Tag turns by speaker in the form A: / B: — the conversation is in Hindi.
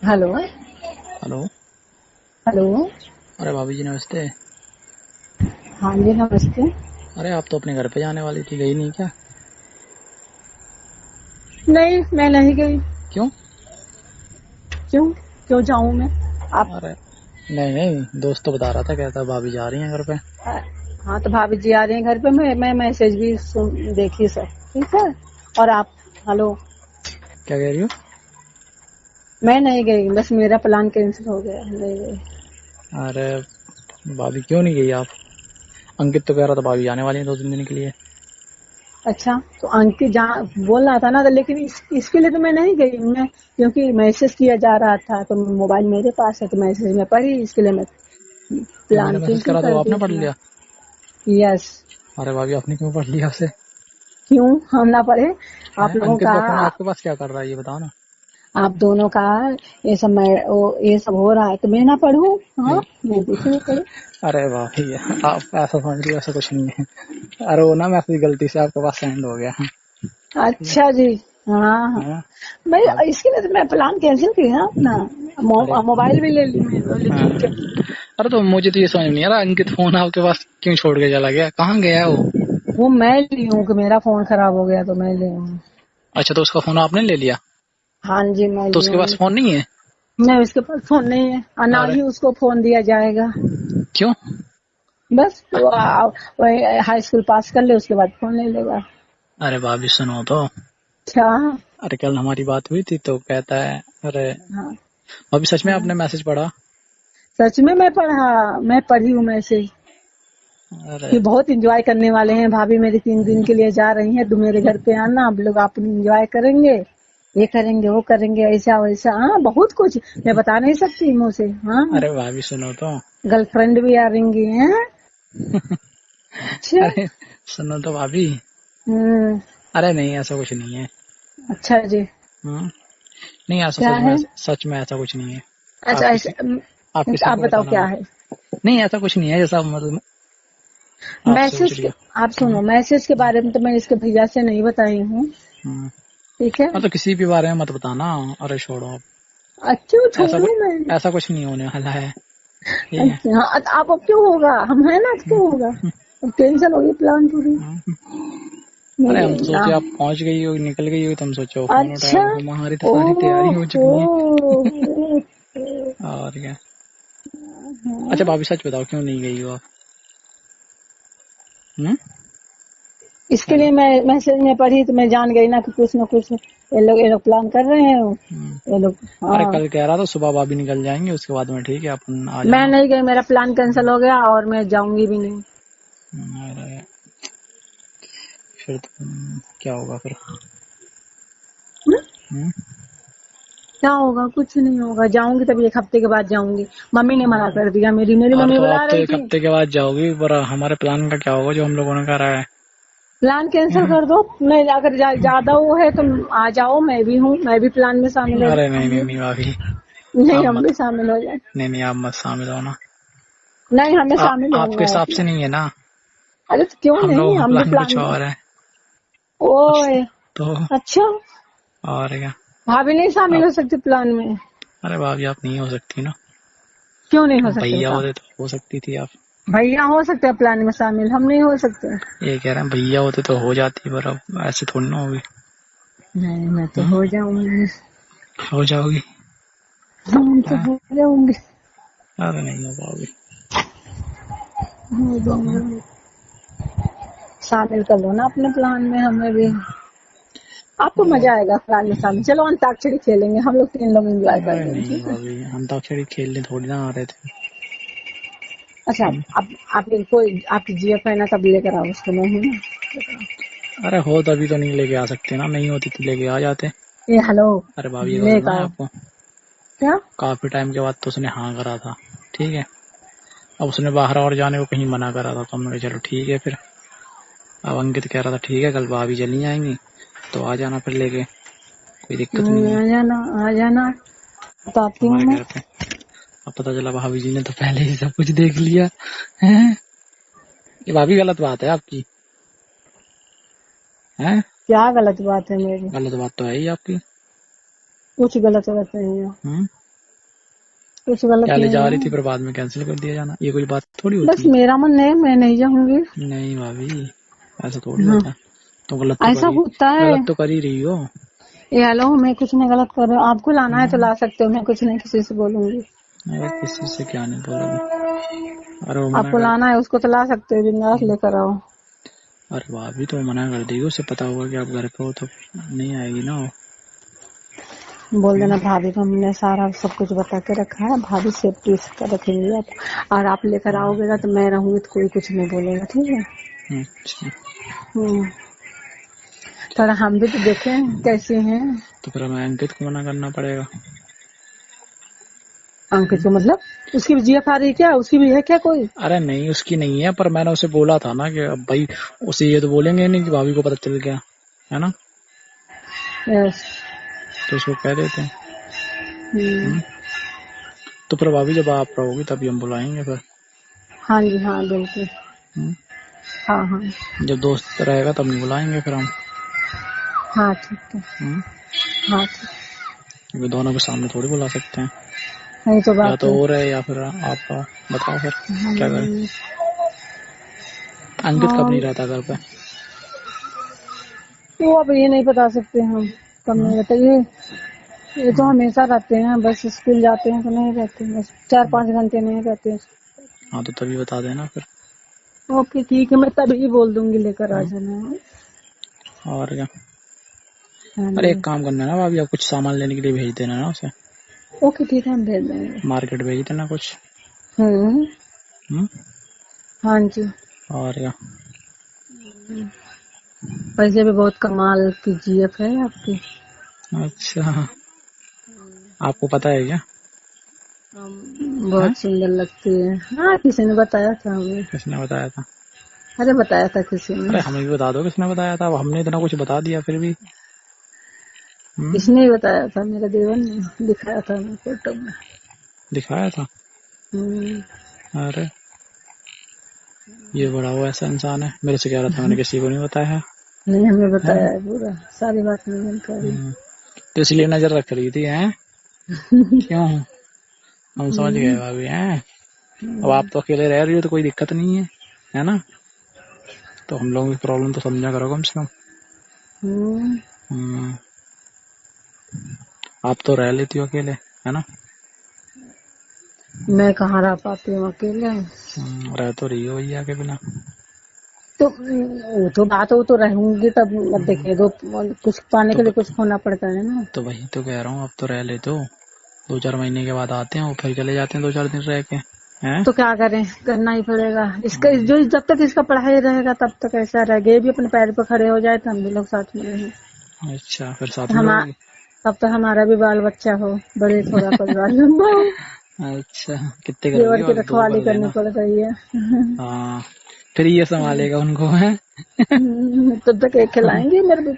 A: हेलो।
B: हेलो।
A: हेलो।
B: अरे भाभी जी नमस्ते।
A: हाँ जी नमस्ते।
B: अरे आप तो अपने घर पे जाने वाली थी, गई नहीं क्या?
A: नहीं मैं नहीं गई।
B: क्यों?
A: क्यों? क्यों जाऊँ मैं? आप?
B: अरे नहीं नहीं, दोस्त तो बता रहा था, कहता भाभी जा रही हैं घर पे।
A: अ, हाँ तो भाभी जी आ रही हैं घर पे। मैं मैसेज भी सुन देखी सर। ठीक है। और आप? हेलो।
B: क्या कह रही हो?
A: मैं नहीं गई, बस मेरा प्लान कैंसिल हो गया, नहीं गई।
B: अरे भाभी क्यों नहीं गई आप? अंकित तो कह रहा था भाभी आने वाली है 2-3 दिन के लिए।
A: अच्छा तो अंकित जहाँ बोल रहा था ना, तो लेकिन इसके लिए तो मैं नहीं गई मैं, क्योंकि मैसेज किया जा रहा था तो मोबाइल मेरे पास है तो मैसेज में पढ़ी, इसके लिए मैं
B: फिर मैंने
A: प्लान
B: मैसेज
A: कैंसिल
B: करा तो
A: कर दी
B: आपने पढ़
A: अपना।
B: लिया?
A: यस।
B: अरे भाभी आपने क्यों पढ़ लिया उसे?
A: क्यों हम ना पढ़े?
B: है
A: आप लोगों
B: अंकित
A: का,
B: का फोन आपके पास क्या कर रहा है ये बताओ ना।
A: आप दोनों का ये सब ये सब हो रहा है तो मैं ना पढ़ूं? हाँ
B: नहीं।
A: मैं भी क्यों पढ़ूं?
B: अरे भाभी आप ऐसा समझ रही हो, ऐसा कुछ नहीं है। अरे वो ना मैसेज गलती से आपके पास सेंड हो गया। ठीक है।
A: अच्छा जी। हाँ हाँ।
B: हाँ।
A: मैं
B: आप
A: इसके लिए तो मैं प्लान कैंसिल किया अपना।
B: अरे
A: मोबाइल भी ले ली मैं, बोली
B: हाँ।
A: ठीक है।
B: अरे तो मुझे तो ये समझ नहीं आ रहा, अंकित फोन आपके पास क्यों छोड़ के चला गया, कहाँ गया है वो?
A: वो मैं ली हूँ कि मेरा फोन खराब हो गया तो मैं ली हूँ।
B: अच्छा तो उसका फोन आपने ले लिया?
A: हाँ जी मैं
B: तो
A: ली
B: उसके पास
A: हूँ।
B: फोन नहीं है?
A: नहीं उसके पास फोन नहीं है और ना
B: अरे
A: ही उसको फोन दिया जाएगा।
B: क्यों?
A: बस वही हाई स्कूल पास कर ले उसके बाद फोन ले लेगा।
B: अरे भाभी सुनो तो।
A: अच्छा।
B: अरे कल हमारी बात हुई थी तो कहता है, अरे
A: हाँ
B: भाभी सच में
A: हाँ।
B: आपने मैसेज पढ़ा?
A: सच में मैं पढ़ी हूँ मैसेज
B: अरे
A: कि बहुत एंजॉय करने वाले हैं भाभी मेरी, 3 दिन के लिए जा रही हैं, तुम मेरे घर पे आना, हम लोग आप एंजॉय करेंगे, ये करेंगे वो करेंगे, ऐसा वैसा, हाँ बहुत कुछ। मैं बता नहीं सकती मुंह से। हाँ।
B: अरे भाभी सुनो तो।
A: गर्लफ्रेंड भी आ रही हैं। अच्छा।
B: अरे सुनो तो भाभी।
A: हम्म।
B: अरे नहीं ऐसा कुछ नहीं है।
A: अच्छा जी।
B: नहीं ऐसा
A: क्या है?
B: सच में ऐसा कुछ नहीं है। आप
A: अच्छा
B: किसी
A: ऐसा
B: आप किसी
A: आप
B: को
A: बताओ
B: बताना
A: क्या
B: मत।
A: है?
B: नहीं ऐसा कुछ नहीं है जैसा मतलब आप सोच
A: मैसेज
B: रही
A: के,
B: हो।
A: आप सुनो,
B: हम्म,
A: मैसेज के बारे में तो मैं इसके भैया से नहीं बताई हूँ।
B: हम्म।
A: ठीक है।
B: हाँ तो किसी भी बारे में मत बताना। अरे छोड़ो आप।
A: क्यों
B: ऐसा कुछ
A: छोड़ू मैं?
B: ऐसा कुछ नहीं होने वाला है। ठीक है।
A: अच्छा हाँ, तो आप अब क्यों होगा, हम है ना, तो
B: हम्म,
A: क्यों होगा? अब टेंशन होगी प्लान पूरी।
B: हम्म। अरे हम
A: नहीं
B: तो
A: ना।
B: सोचे आप पहुंच गई हो, निकल गई हो, तुम सोचो फोन उठाया
A: अच्छा।
B: हो, हमारी तो
A: ओ
B: सारी तैयारी हो
A: हो।
B: चुकी है। और क्या। अच्छा भाभी सच बताओ क्यों नहीं गई हो आप? हम्म।
A: इसके
B: हेलो।
A: लिए मैं मैसेज में पढ़ी तो मैं जान गई ना कि कुछ ना कुछ ये लोग प्लान कर रहे हैं।
B: हम्म।
A: ये लोग
B: अरे
A: हाँ।
B: कल कह रहा था सुबह भाभी निकल जाएंगे, उसके बाद में ठीक है अपन आ
A: मैं
B: जाना।
A: नहीं गई, मेरा प्लान कैंसिल हो गया और मैं जाऊंगी भी नहीं।
B: अरे फिर तो, क्या होगा फिर?
A: हम्म?
B: हम्म।
A: क्या होगा? कुछ नहीं होगा, जाऊंगी तभी 1 हफ्ते के बाद जाऊंगी। मम्मी ने मना कर दिया, मेरी मेरी
B: और
A: मम्मी
B: तो आप
A: बुला
B: तो
A: रही
B: एक
A: थी।
B: हफ्ते के बाद जाओगी, पर हमारे प्लान का क्या होगा जो हम लोगों ने करा है?
A: प्लान कैंसिल कर दो। नहीं अगर ज्यादा वो है तो आ जाओ, मैं भी हूँ, मैं भी प्लान में शामिल हो
B: अरे
A: जाए,
B: नहीं
A: हम
B: नहीं
A: भी।
B: नहीं भाभी।
A: नहीं
B: आप
A: हम भी
B: मत।
A: शामिल हो जाए।
B: नहीं नहीं आप मत शामिल होना।
A: नहीं हमें शामिल
B: आपके
A: होना है
B: हिसाब से
A: अपना।
B: नहीं है ना।
A: अरे तो क्यों
B: हम लोगों
A: नहीं,
B: का
A: हम भी
B: प्लान कुछ
A: प्लान में।
B: और है। अब
A: ओए।
B: तो
A: अच्छा।
B: और क्या।
A: भाभी नहीं शामिल
B: अब
A: हो सकती प्लान में?
B: अरे भाभी आप नहीं हो सकती ना।
A: क्यों नहीं हो सकते
B: भैया
A: बताओ?
B: होते तो हो सकती थी आप।
A: भैया हो सकते हैं प्लान में शामिल, हम नहीं हो सकते?
B: ये कह रहे हैं भैया होते तो हो जाती, पर अब ऐसे थोड़ी ना होगी।
A: नहीं मैं तो
B: हम्म?
A: हो जाऊंगी।
B: हो जाओगी।
A: हम तो
B: हाँ?
A: हो जाऊंगी।
B: अरे नहीं हो पाओगी।
A: हो
B: हम्म?
A: जाऊंगी। शामिल कर लो ना अपने प्लान में हमें भी। आपको मजा आएगा प्लान में शामिल, चलो अंताक्षरी खेलेंगे हम लोग, 3 लोग एंजॉय
B: अरे
A: करेंगे,
B: नहीं
A: ठीक है?
B: भाभी अंताक्षरी खेलने थोड़ी ना आ रहे थे।
A: अच्छा
B: हम्म?
A: आपकी कोई आपकी जीएफ है ना, तब लेकर आओ उसको, मैं हूँ ना।
B: अरे हो तभी तो नहीं लेके आ सकते ना, नहीं होती तो लेके आ जाते।
A: ये हेलो।
B: अरे भाभी ये बात
A: लेकर
B: बताएं
A: आओ।
B: आपको।
A: क्या?
B: काफी टाइम के बाद तो उसने हाँ करा था। ठीक है। अब उसने बाहर और जाने को कहीं मना करा था तो हमने कहा चलो ठीक है फिर। अब अंकित कह रहा था ठीक है कल भाभी चली जाएंगी तो आ जाना फिर लेके, कोई दिक्कत नहीं है
A: आ जाना, आ जाना, बताती हूँ
B: हमारे
A: मैं।
B: घर पे। अब पता चला भाभी जी ने तो पहले ही सब कुछ देख लिया है। ये भाभी गलत बात है आपकी। है।
A: क्या गलत बात है मेरी?
B: गलत बात तो है ही आपकी।
A: कुछ गलत बात नहीं है।
B: हम्म?
A: कुछ गलत
B: क्या ले
A: नहीं
B: जा
A: है।
B: रही थी फिर बाद में कैंसिल कर दिया जाना, ये कोई बात थोड़ी
A: बस
B: होती है।
A: मेरा मन है, मैं नहीं जाऊंगी।
B: नहीं भाभी ऐसा थोड़ी
A: हाँ,
B: होता है, तो
A: ऐसा होता है।
B: गलत तो कर ही रही हो।
A: ये हेलो, मैं कुछ नहीं गलत कर रही हूँ, आपको लाना है तो ला सकते हो, मैं कुछ नहीं किसी से बोलूंगी।
B: अरे किसी से क्या नहीं बोलोगे, अरे वो मना
A: आपको
B: कर,
A: लाना है उसको तो ला सकते हो, बिंदास लेकर आओ।
B: अरे भाभी तो मना कर देगी, उसे पता होगा कि आप घर पे हो तो नहीं आएगी ना वो।
A: बोल देना भाभी को हमने सारा सब कुछ बता के रखा है, भाभी सेफ्टी इसका रखेंगे आप, और आप लेकर आओगे ना तो मैं रहूंगी तो कोई कुछ नहीं बोलेगा, ठीक है।
B: अच्छा
A: थोड़ा हम भी तो देखें कैसे हैं।
B: तो फिर हमें अंकित को मना करना पड़ेगा।
A: अंकित को मतलब उसकी भी जीएफ आ रही है क्या, उसकी भी है क्या कोई?
B: अरे नहीं उसकी नहीं है, पर मैंने उसे बोला था ना कि अब भाई उसे ये तो बोलेंगे नहीं कि भाभी को पता चल गया है ना,
A: यस।
B: तो उसको कह देते हैं। तो फिर भाभी जब आप रहोगी तभी हम बुलाएंगे फिर।
A: हाँ जी, हाँ बिल्कुल।
B: हम्म,
A: हाँ हाँ
B: जब दोस्त रहेगा तब नहीं बुलाएंगे फिर हम।
A: हाँ ठीक है। हाँ ठीक।
B: क्योंकि दोनों के सामने थोड़ी बुला सकते हैं,
A: नहीं तो
B: या
A: बात
B: तो
A: है।
B: वो रहे या फिर आप आओ, बताओ फिर क्या करें। अंकित कब
A: हाँ,
B: नहीं रहता घर पे?
A: वो अब ये नहीं बता सकते हम, कब नहीं रहते ये तो हमेशा रहते हैं, बस स्कूल जाते हैं तो नहीं रहते, बस 4-5 घंटे नहीं रहते।
B: हाँ तो तभी बता देना फिर।
A: ओके ठीक है, मैं तभी बोल दूंगी लेकर आ जाना।
B: और क्या।
A: हाँ
B: अरे
A: जी।
B: एक काम करना ना भाभी, आप कुछ सामान लेने के लिए भेज देना ना उसे,
A: ओके ठीक है, हम भेज देंगे।
B: मार्केट भेज देना कुछ।
A: हम्म। हाँ जी।
B: और क्या।
A: वैसे भी बहुत कमाल की जीएफ है आपकी।
B: अच्छा आपको पता है क्या?
A: बहुत सुंदर लगती है। हाँ, किसी ने बताया था हमें।
B: किसने बताया था?
A: अरे बताया था किसी ने।
B: अरे हमें भी बता दो किसने बताया था, अब हमने इतना कुछ बता दिया फिर भी।
A: किसने बताया था? मेरे देवर ने दिखाया था हमें फोटो में।
B: दिखाया था? अरे ये बड़ा वो ऐसा इंसान है, मेरे से कह रहा था मैंने किसी को नहीं बताया है।
A: नहीं, हमें बताया है पूरा, सारी बात में जानकारी।
B: तो इसलिए नजर रख रही थी हैं? क्यों? हम समझ गए भाभी हैं। अब आप तो अकेले रह रही हो तो कोई दिक्कत नहीं है ना, तो हम लोगों की प्रॉब्लम तो समझा करो कम से कम। आप तो रह लेती हो अकेले है ना।
A: मैं कहाँ रह पाती हूँ अकेले।
B: रह तो रही हो भैया के बिना।
A: तो वो तो बात, वो तो रहूंगी तब। अब देखिए, दो कुछ पाने के लिए कुछ खोना पड़ता है ना।
B: तो वही तो कह रहा हूँ, आप तो रह लेते हो, 2-4 महीने के बाद आते हैं और फिर चले जाते हैं 2-4 दिन रह के हैं।
A: तो क्या करें, करना ही पड़ेगा इसका, जो जब तक इसका पढ़ाई रहेगा तब तक ऐसा रहेगा, ये भी अपने पैर पर खड़े हो जाए तो हम भी लोग साथ में रहें।
B: अच्छा फिर साथ में रहोगी?
A: तब तक हमारा भी बाल बच्चा हो, बड़े थोड़ा परिवार लंबा हो।
B: अच्छा कितने
A: देवर
B: करोगी,
A: की
B: बस 2
A: रखवाली
B: कर
A: करनी
B: देना।
A: पड़ रही है।
B: हाँ फिर ये संभालेगा उनको है।
A: तब तक एक खिलाएंगे मेरे